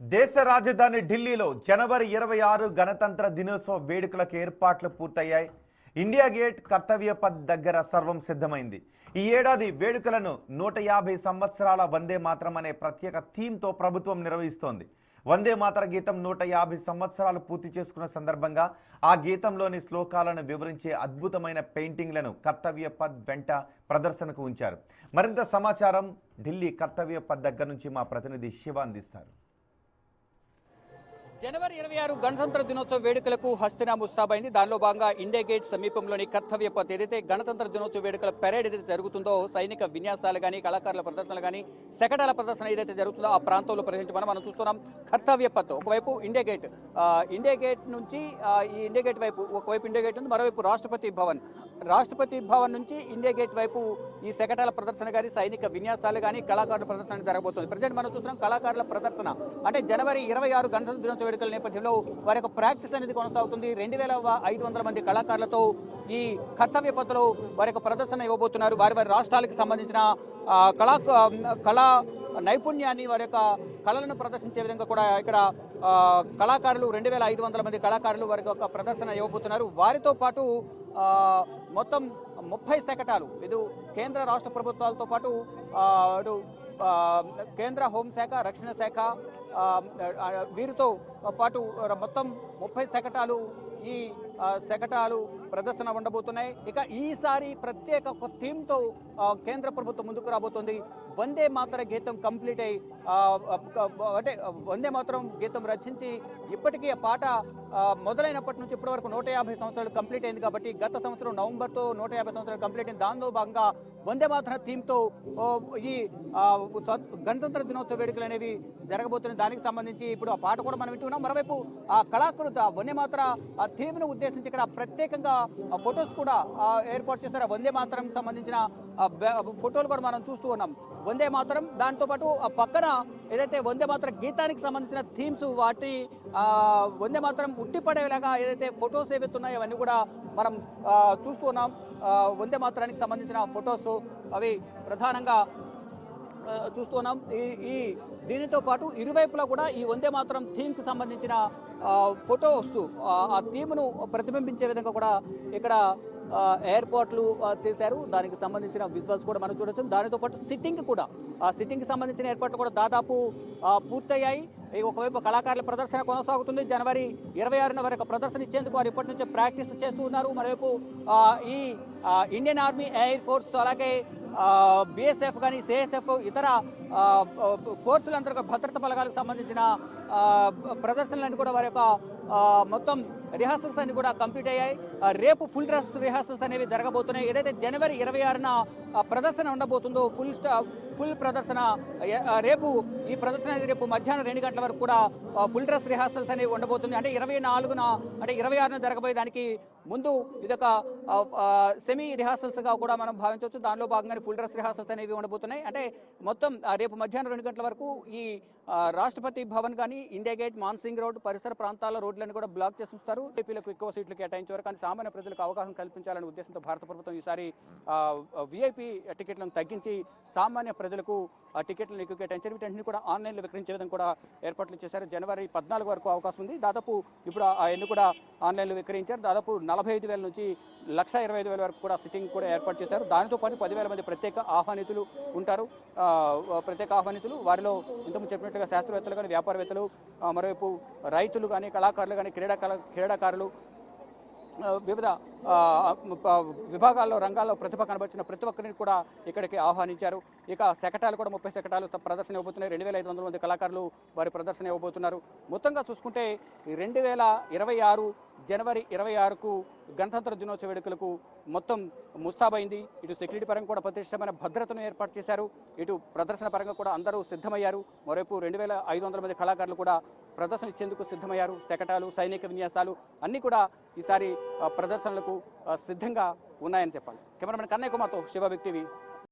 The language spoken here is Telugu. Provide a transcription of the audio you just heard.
దేశ రాజధాని ఢిల్లీలో జనవరి 26 గణతంత్ర దినోత్సవ వేడుకలకు ఏర్పాట్లు పూర్తయ్యాయి. ఇండియా గేట్ కర్తవ్య పథ్ దగ్గర సర్వం సిద్ధమైంది. ఈ ఏడాది వేడుకలను 150 సంవత్సరాల వందే మాతరం అనే ప్రత్యేక థీమ్తో ప్రభుత్వం నిర్వహిస్తోంది. వందే మాతర గీతం 150 సంవత్సరాలు పూర్తి చేసుకున్న సందర్భంగా ఆ గీతంలోని శ్లోకాలను వివరించే అద్భుతమైన పెయింటింగ్లను కర్తవ్య పథ్ వెంట ప్రదర్శనకు ఉంచారు. మరింత సమాచారం ఢిల్లీ కర్తవ్య పథ్ దగ్గర నుంచి మా ప్రతినిధి శివ అందిస్తారు. జనవరి 26 గణతంత్ర దినోత్సవ వేడుకలకు హస్తినా ముస్తాబైంది. దానిలో భాగంగా ఇండియా గేట్ సమీపంలోని కర్తవ్య పథ్ ఏదైతే గణతంత్ర దినోత్సవ వేడుకల పెరేడ్ ఏదైతే జరుగుతుందో, సైనిక విన్యాసాలు కానీ, కళాకారుల ప్రదర్శనలు కానీ, శకటాల ప్రదర్శన ఏదైతే జరుగుతుందో ఆ ప్రాంతంలో ప్రజెంట్ మనం చూస్తున్నాం. కర్తవ్య పథ్ ఒకవైపు ఇండియా గేట్ నుంచి ఈ ఇండియా గేట్ వైపు ఒకవైపు ఇండియా గేట్ ఉంది, మరోవైపు రాష్ట్రపతి భవన్ నుంచి ఇండియా గేట్ వైపు ఈ శకటాల ప్రదర్శన కానీ, సైనిక విన్యాసాలు కానీ, కళాకారుల ప్రదర్శన జరగబోతుంది. ప్రజెంట్ మనం చూస్తున్నాం కళాకారుల ప్రదర్శన. అంటే జనవరి 26 గణతంత్ర దినోత్సవ వేడుకల నేపథ్యంలో వారి యొక్క ప్రాక్టీస్ అనేది కొనసాగుతుంది. 2500 మంది కళాకారులతో ఈ కర్తవ్య పథ్లో వారి యొక్క ప్రదర్శన ఇవ్వబోతున్నారు. వారి రాష్ట్రాలకు సంబంధించిన కళా నైపుణ్యాన్ని, వారి యొక్క కళలను ప్రదర్శించే విధంగా కూడా ఇక్కడ కళాకారులు 2500 మంది కళాకారులు వారి యొక్క ప్రదర్శన ఇవ్వబోతున్నారు. వారితో పాటు మొత్తం 30 శకటాలు ఇటు కేంద్ర రాష్ట్ర ప్రభుత్వాలతో పాటు ఇటు కేంద్ర హోంశాఖ, రక్షణ శాఖ వీరితో పాటు మొత్తం 30 శకటాలు ఈ శకటాలు ప్రదర్శన ఉండబోతున్నాయి. ఇక ఈసారి ప్రత్యేక ఒక థీమ్తో కేంద్ర ప్రభుత్వం ముందుకు రాబోతుంది. వందే మాతర గీతం కంప్లీట్ అయ్యి అంటే వందే మాతరం గీతం రచించి ఇప్పటికీ ఆ పాట మొదలైనప్పటి నుంచి ఇప్పటి వరకు 150 సంవత్సరాలు కంప్లీట్ అయింది. కాబట్టి గత సంవత్సరం నవంబర్తో 150 సంవత్సరాలు కంప్లీట్ అయింది. దానిలో భాగంగా వందే మాతర థీమ్తో ఈ గణతంత్ర దినోత్సవ వేడుకలు అనేవి జరగబోతున్నాయి. దానికి సంబంధించి ఇప్పుడు ఆ పాట కూడా మనం వింటున్నాం. మరోవైపు ఆ కళాకృత వందే మాతర ఆ థీమ్ను ఉద్దేశించి ఇక్కడ ప్రత్యేకంగా ఫొటోస్ కూడా ఏర్పాటు చేస్తారు. వందే మాతరం సంబంధించిన ఫోటోలు కూడా మనం చూస్తూ ఉన్నాం. వందే మాతరం దాంతోపాటు ఆ పక్కన ఏదైతే వందే మాతరం గీతానికి సంబంధించిన థీమ్స్ వాటి వందే మాతరం ఉట్టిపడేలాగా ఏదైతే ఫొటోస్ ఏవైతున్నాయో అవన్నీ కూడా మనం చూస్తూ ఉన్నాం. వందే మాతరానికి సంబంధించిన ఫొటోస్ అవి ప్రధానంగా చూస్తున్నాం. ఈ దీనితో పాటు ఇరువైపులా కూడా ఈ వందే మాతరం థీమ్కి సంబంధించిన ఫొటోస్ ఆ థీమ్ను ప్రతిబింబించే విధంగా కూడా ఇక్కడ ఏర్పాట్లు చేశారు. దానికి సంబంధించిన విజువల్స్ కూడా మనం చూడొచ్చు. దానితో పాటు సిట్టింగ్కి సంబంధించిన ఏర్పాట్లు కూడా దాదాపు పూర్తయ్యాయి. ఒకవైపు కళాకారుల ప్రదర్శన కొనసాగుతుంది. జనవరి 26న వరకు ప్రదర్శన ఇచ్చేందుకు వారు ఇప్పటి నుంచే ప్రాక్టీస్ చేస్తూ ఉన్నారు. మరోవైపు ఈ ఇండియన్ ఆర్మీ, ఎయిర్ ఫోర్స్, అలాగే బిఎస్ఎఫ్ కానీ, సిఎస్ఎఫ్, ఇతర ఫోర్సులందరూ భద్రతా బలగాలకు సంబంధించిన ప్రదర్శనలన్నీ కూడా వారి యొక్క మొత్తం రిహార్సల్స్ అన్ని కూడా కంప్లీట్ అయ్యాయి. రేపు ఫుల్ డ్రెస్ రిహార్సల్స్ అనేవి జరగబోతున్నాయి. ఏదైతే జనవరి 26న ప్రదర్శన ఉండబోతుందో ఫుల్ ప్రదర్శన రేపు ఈ ప్రదర్శన అనేది రేపు మధ్యాహ్నం 2 గంటల వరకు కూడా ఫుల్ డ్రెస్ రిహార్సల్స్ అనేవి ఉండబోతుంది. అంటే 24న అంటే 26న జరగబోయే దానికి ముందు ఇదొక సెమీ రిహార్సల్స్గా కూడా మనం భావించవచ్చు. దానిలో భాగంగానే ఫుల్ డ్రెస్ రిహార్సల్స్ అనేవి ఉండబోతున్నాయి. అంటే మొత్తం రేపు మధ్యాహ్నం 2 గంటల వరకు ఈ రాష్ట్రపతి భవన్ కానీ, ఇండియా గేట్, మాన్సింగ్ రోడ్ పరిసర ప్రాంతాల రోడ్లను కూడా బ్లాక్ చేసి ఉంచుతారు. ఏపీలకు ఎక్కువ సీట్లు కేటాయించారు. కానీ సామాన్య ప్రజలకు అవకాశం కల్పించాలనే ఉద్దేశంతో భారత ప్రభుత్వం ఈసారి విఐపి టికెట్లను తగ్గించి సామాన్య ప్రజలకు టికెట్లను ఎక్కువ కేటాయించారు. వీటన్నింటినీ కూడా ఆన్లైన్లో విక్రయించే విధంగా కూడా ఏర్పాట్లు చేశారు. జనవరి 14 వరకు అవకాశం ఉంది. దాదాపు ఇప్పుడు అవన్నీ కూడా ఆన్లైన్లో విక్రయించారు. దాదాపు 45,000 నుంచి 1,25,000 వరకు కూడా సిట్టింగ్ కూడా ఏర్పాటు చేశారు. దానితో పాటు 10,000 మంది ప్రత్యేక ఆహ్వానితులు ఉంటారు. వారిలో ఇంతకుముందు చెప్పినట్టుగా శాస్త్రవేత్తలు కానీ, వ్యాపారవేత్తలు, మరోవైపు రైతులు కానీ, కళాకారులు కానీ, క్రీడాకారులు, వివిధ విభాగాల్లో రంగాల్లో ప్రతిభ కనబర్చిన ప్రతి ఒక్కరిని కూడా ఇక్కడికి ఆహ్వానించారు. ఇక శకటాలు కూడా 30 శకటాలు ప్రదర్శన ఇవ్వబోతున్నాయి. 2,500 మంది కళాకారులు వారి ప్రదర్శన ఇవ్వబోతున్నారు. మొత్తంగా చూసుకుంటే 2026 జనవరి 26కు గణతంత్ర దినోత్సవ వేడుకలకు మొత్తం ముస్తాబైంది. ఇటు సెక్యూరిటీ పరంగా కూడా ప్రతిష్టమైన భద్రతను ఏర్పాటు చేశారు. ఇటు ప్రదర్శన పరంగా కూడా అందరూ సిద్ధమయ్యారు. మరోవైపు 2,500 మంది కళాకారులు కూడా ప్రదర్శన ఇచ్చేందుకు సిద్ధమయ్యారు. శకటాలు, సైనిక విన్యాసాలు అన్నీ కూడా ఈసారి ప్రదర్శనలకు సిద్ధంగా ఉన్నాయని చెప్పాలి. కెమెరామెన్ కన్నయ్య కుమార్తో శివ బిగ్ టీవీ.